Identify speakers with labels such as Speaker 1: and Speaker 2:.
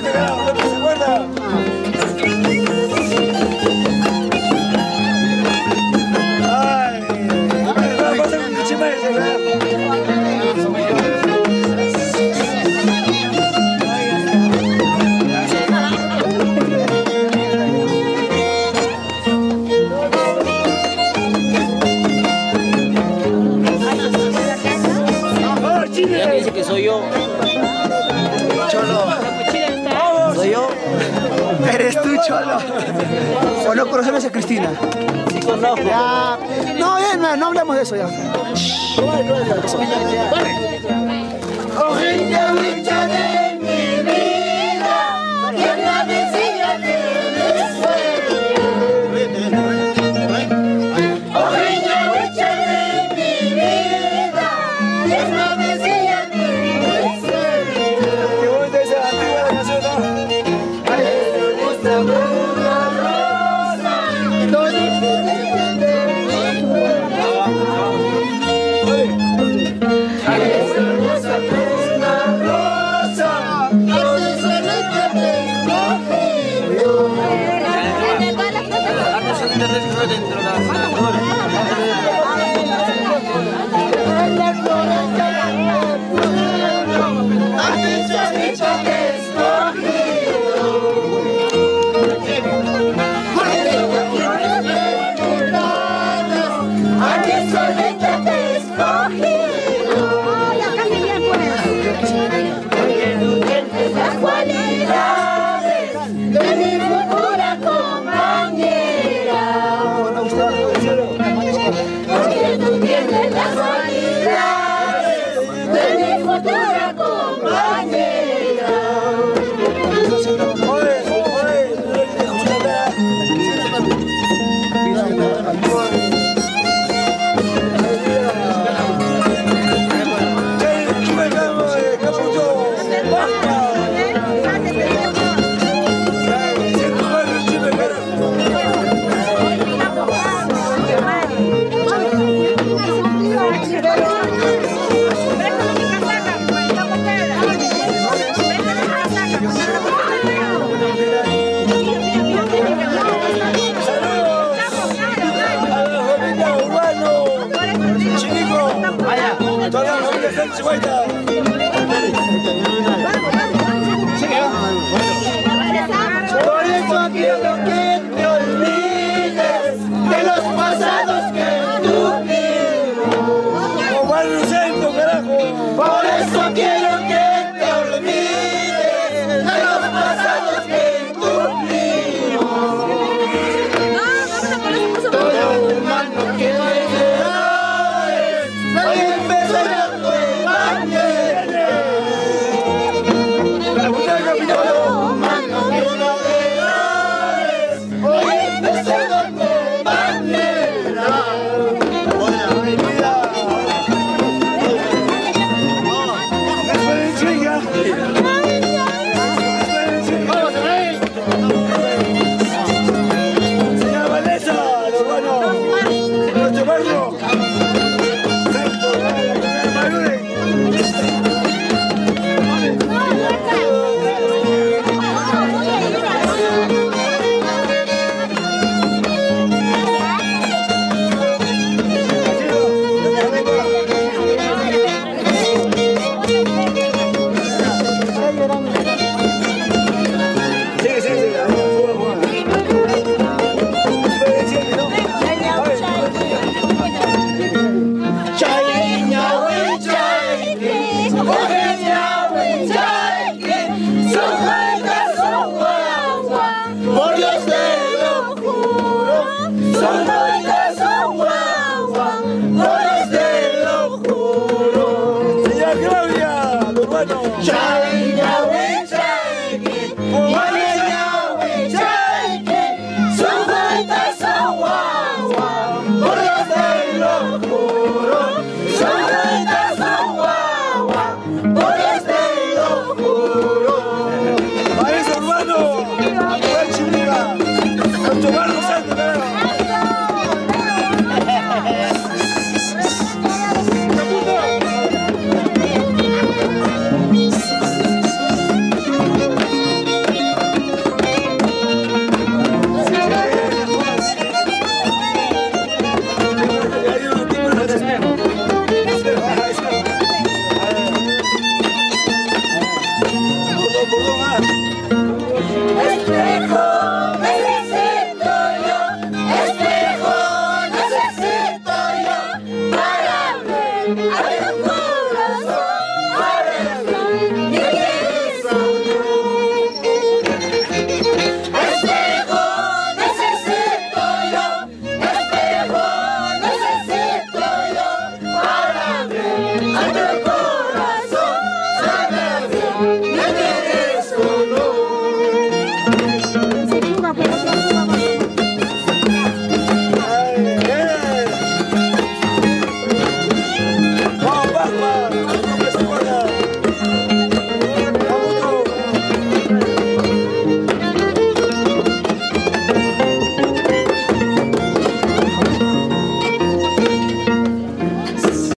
Speaker 1: Aguante, carajo, ¿no se acuerda? Ay, vamos a hacer un chichimete, ¿verdad?
Speaker 2: Ya dice que soy yo.
Speaker 3: Cholo.
Speaker 2: ¿Soy yo?
Speaker 3: Eres tú, Cholo. ¿O no conoces a Cristina?
Speaker 2: Sí conozco.
Speaker 3: Ya. No, ya, no hablemos de eso ya.
Speaker 4: Ojita bicha de mi vida, ¿quién la decía de mi sueño? Ojita bicha de mi vida, ¿quién la decía de mi sueño?
Speaker 1: Qué bonita esa antigua canción, ¿no?
Speaker 4: Me gusta una rosa, no diferente de mi cuerpo. Las cualidades de mi futura compañera. Porque tú tienes las cualidades de mi futura compañera. Por eso quiero que te olvides de los pasados que tuvimos. Por eso quiero que te olvides de los pasados que tuvimos. Todo humano que hoy empezó la nueva vida. Todo humano que hoy empezó la nueva vida.
Speaker 1: Señora Vanessa, los buenos, nuestro barrio. Por Dios te lo juro, son bonitas, son guagua, por Dios te lo juro. Señora Claudia, los buenos.
Speaker 4: Chai, ya, we, chai,